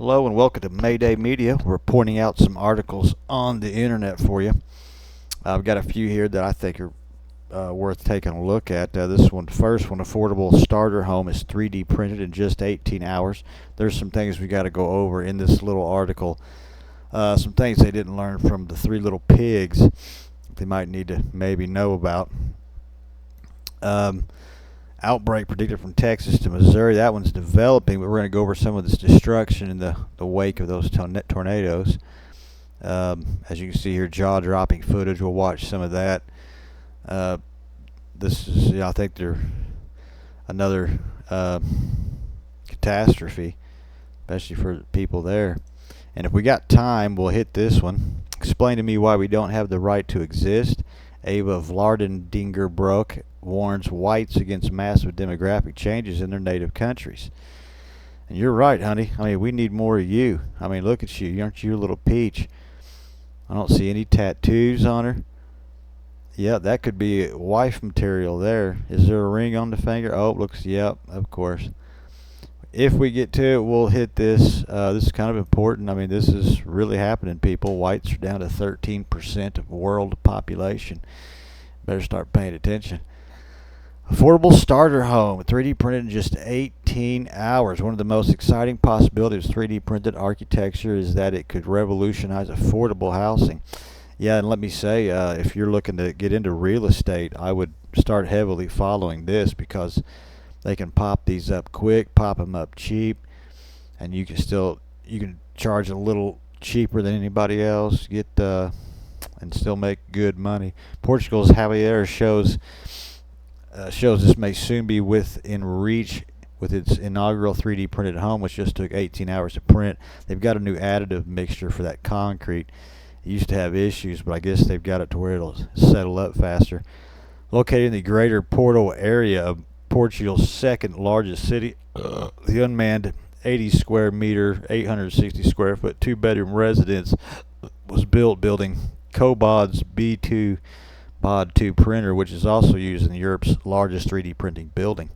Hello and welcome to Mayday Media. We're pointing out some articles on the internet for you. I've got a few here that I think are worth taking a look at. This one, first one, Affordabl starter home is 3D printed in just 18 hours. There's some things we got to go over in this little article. Some things they didn't learn from the Three Little Pigs they might need to maybe know about. Outbreak predicted from Texas to Missouri. That one's developing, but we're going to go over some of this destruction in the wake of those tornadoes. As you can see here, jaw-dropping footage. We'll watch some of that. This is, I think, they're another catastrophe, especially for the people there. And if we got time, we'll hit this one. Explain to me why we don't have the right to exist. Ava Vlardendingerbroek warns whites against massive demographic changes in their native countries. And you're right, honey. I mean, we need more of you. I mean, look at you. Aren't you a little peach? I don't see any tattoos on her. Yeah, that could be wife material there. Is there a ring on the finger? Oh, looks, yep, of course. If we get to it, we'll hit this. This is kind of important. I mean, this is really happening, people. Whites are down to 13% of world population. Better start paying attention. Affordabl starter home, 3D printed in just 18 hours. One of the most exciting possibilities of 3D printed architecture is that it could revolutionize affordable housing. Yeah, and let me say, if you're looking to get into real estate, I would start heavily following this because they can pop these up quick, pop them up cheap, and you can charge a little cheaper than anybody else, and still make good money. Portugal's Havelar shows this may soon be within reach with its inaugural 3D printed home, which just took 18 hours to print. They've got a new additive mixture for that concrete. It used to have issues, but I guess they've got it to where it'll settle up faster. Located in the Greater Porto area of Portugal's second largest city, the unmanned 80 square meter, 860 square foot, 2-bedroom residence was built building COBOD's B2 Bod 2 printer, which is also used in Europe's largest 3D printing building.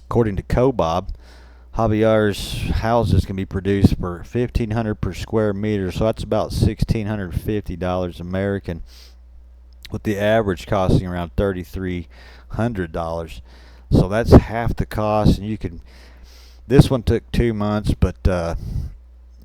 According to COBOD, Havelar's houses can be produced for $1,500 per square meter, so that's about $1,650 American, with the average costing around $3,300. So that's half the cost, and this one took 2 months, but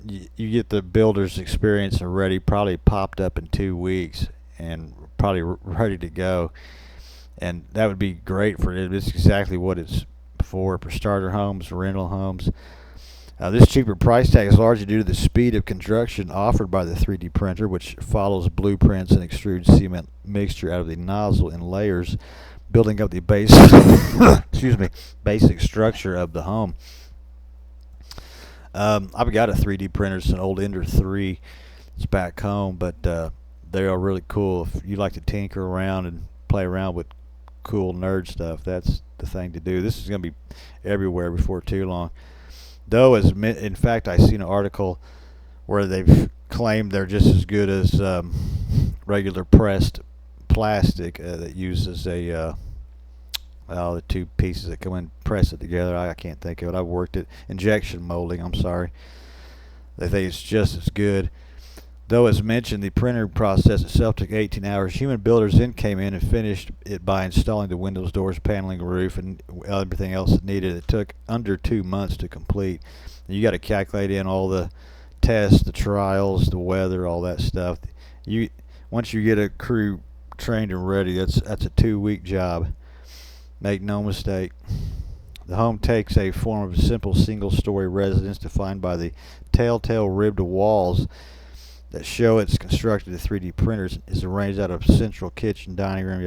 you get the builder's experience already, probably popped up in 2 weeks and probably ready to go. And that would be great for it. It's exactly what it's for starter homes, rental homes. This cheaper price tag is largely due to the speed of construction offered by the 3D printer, which follows blueprints and extrudes cement mixture out of the nozzle in layers, building up the basic structure of the home. I've got a 3D printer. It's an old Ender 3. It's back home, but they are really cool. If you like to tinker around and play around with cool nerd stuff, that's the thing to do. This is going to be everywhere before too long. Though, in fact, I seen an article where they've claimed they're just as good as regular pressed plastic that uses the two pieces that come in, press it together. I can't think of it. I've worked at injection molding. I'm sorry. They think it's just as good. Though, as mentioned, the printer process itself took 18 hours. Human builders then came in and finished it by installing the windows, doors, paneling, roof, and everything else that needed. It took under 2 months to complete. You got to calculate in all the tests, the trials, the weather, all that stuff. Once you get a crew trained and ready, that's a 2-week job. Make no mistake. The home takes a form of a simple single-story residence defined by the telltale ribbed walls that show it's constructed with 3D printers. Is arranged out of central kitchen, dining room.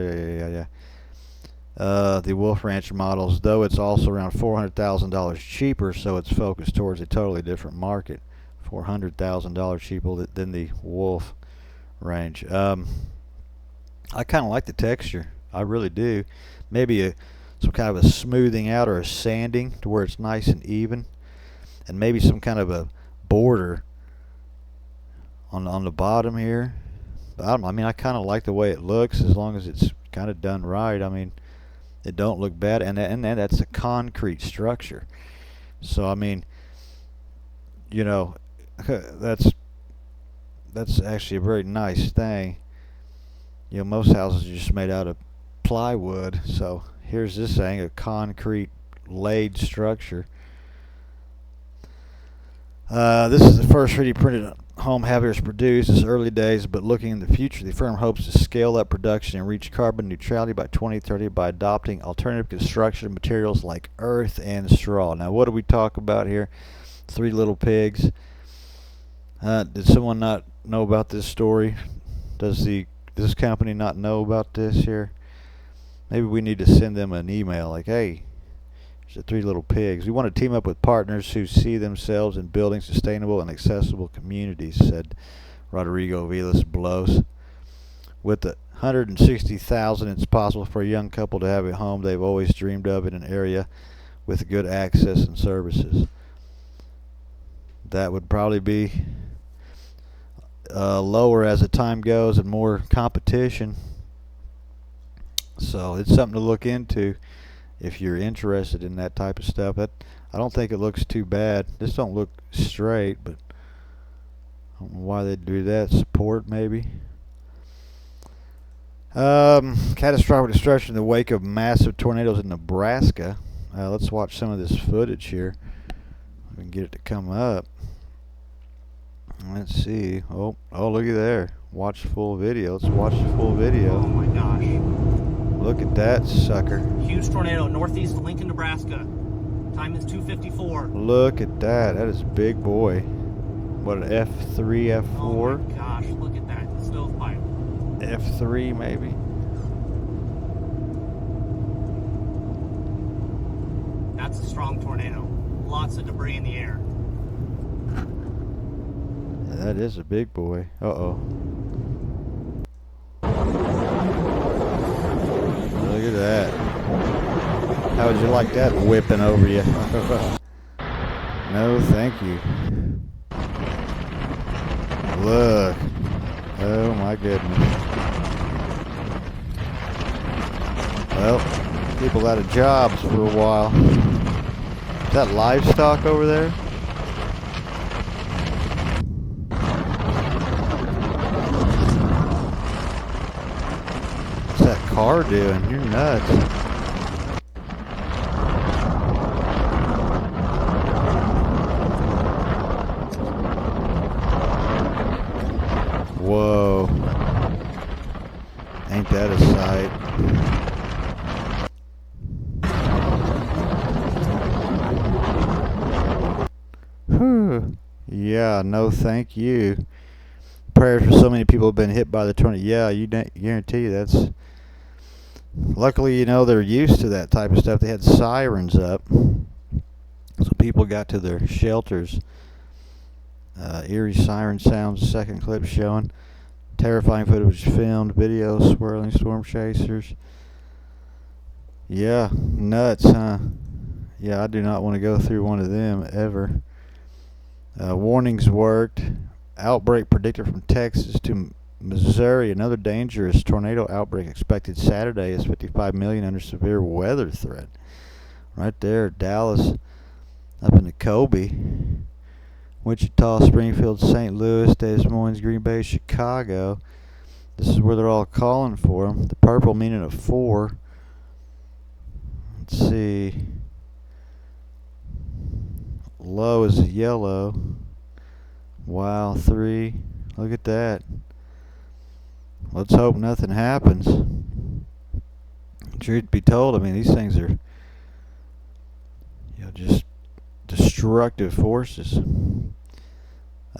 The Wolf Ranch models, though it's also around $400,000 cheaper, so it's focused towards a totally different market. $400,000 cheaper than the Wolf Range. I kind of like the texture. I really do. Maybe some kind of a smoothing out or a sanding to where it's nice and even, and maybe some kind of a border on the bottom here. I mean, I kind of like the way it looks as long as it's kind of done right. I mean, it don't look bad, and that's a concrete structure. So I mean, you know, that's actually a very nice thing. You know, most houses are just made out of plywood. So here's this thing, a concrete laid structure. This is the first 3D printed home Havelar has produced. It's early days, but looking in the future, the firm hopes to scale up production and reach carbon neutrality by 2030 by adopting alternative construction materials like earth and straw. Now, what do we talk about here? Three little pigs. Did someone not know about this story? Does this company not know about this here? Maybe we need to send them an email like, hey, there's the three little pigs. We want to team up with partners who see themselves in building sustainable and accessible communities, said Rodrigo Vilas Blows. With the 160,000, it's possible for a young couple to have a home they've always dreamed of in an area with good access and services. That would probably be lower as the time goes and more competition. So it's something to look into if you're interested in that type of stuff. I don't think it looks too bad. This don't look straight, but I don't know why they do that. Support maybe. Catastrophic destruction in the wake of massive tornadoes in Nebraska. Let's watch some of this footage here. We can get it to come up. Let's see. Oh, look at there. Watch the full video. Let's watch the full video. Oh my gosh. Look at that sucker. Huge tornado, northeast of Lincoln, Nebraska. Time is 2:54. Look at that. That is a big boy. What, an F3, F4? Oh my gosh, look at that. The stovepipe. F3 maybe. That's a strong tornado. Lots of debris in the air. Yeah, that is a big boy. Uh-oh. Look at that. How would you like that whipping over you? No, thank you. Look. Oh my goodness. Well, people out of jobs for a while. Is that livestock over there? What's that car doing? You're nuts. Whoa. Ain't that a sight? Whew. Yeah, no thank you. Prayers for so many people have been hit by the tornado. Yeah, guarantee you that's... Luckily, you know, they're used to that type of stuff. They had sirens up, so people got to their shelters. Eerie siren sounds, second clip showing. Terrifying footage filmed, video, swirling storm chasers. Yeah, nuts, huh? Yeah, I do not want to go through one of them ever. Warnings worked. Outbreak predicted from Texas to Missouri. Another dangerous tornado outbreak expected Saturday as 55 million under severe weather threat. Right there, Dallas, up into Kobe. Wichita, Springfield, St. Louis, Des Moines, Green Bay, Chicago. This is where they're all calling for them. The purple meaning a 4. Let's see. Low is yellow. Wow, 3. Look at that. Let's hope nothing happens. Truth be told, I mean, these things are, just destructive forces.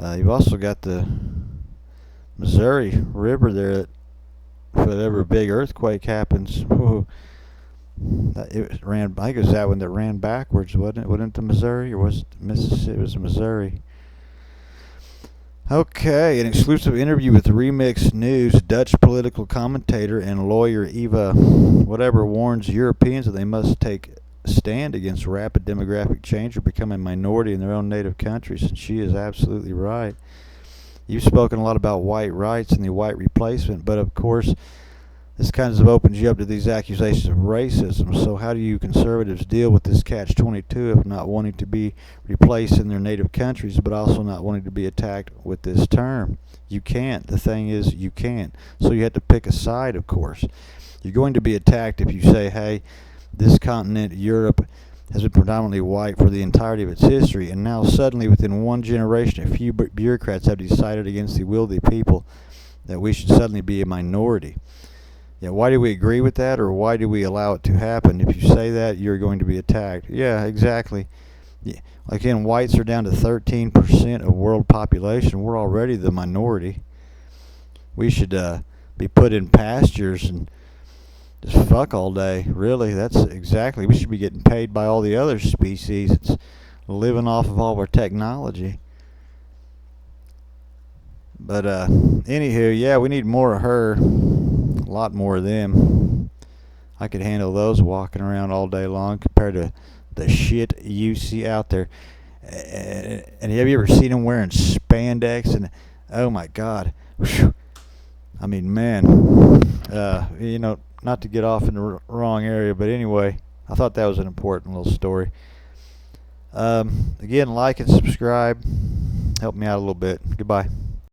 You've also got the Missouri River there that if ever a big earthquake happens, it ran, I think it was that one that ran backwards, wasn't it? Wasn't it the Missouri, or was it Mississippi? It was Missouri. Okay, an exclusive interview with Remix News. Dutch political commentator and lawyer Eva whatever warns Europeans that they must take stand against rapid demographic change or become a minority in their own native countries, and she is absolutely right. You've spoken a lot about white rights and the white replacement, but of course this kind of opens you up to these accusations of racism. So how do you conservatives deal with this catch-22 of not wanting to be replaced in their native countries, but also not wanting to be attacked with this term? You can't. The thing is, you can't. So you have to pick a side, of course. You're going to be attacked if you say, hey, this continent, Europe, has been predominantly white for the entirety of its history, and now suddenly within one generation a few bureaucrats have decided against the will of the people that we should suddenly be a minority. Yeah, why do we agree with that, or why do we allow it to happen? If you say that, you're going to be attacked. Yeah, exactly. Yeah. Again, whites are down to 13% of world population. We're already the minority. We should be put in pastures and just fuck all day. Really, that's exactly. We should be getting paid by all the other species. It's living off of all our technology. But anywho, yeah, we need more of her. A lot more of them. I could handle those walking around all day long compared to the shit you see out there. And have you ever seen them wearing spandex? And oh my God, whew. I mean, man, not to get off in the wrong area, but anyway, I thought that was an important little story. Again, like and subscribe. Help me out a little bit. Goodbye.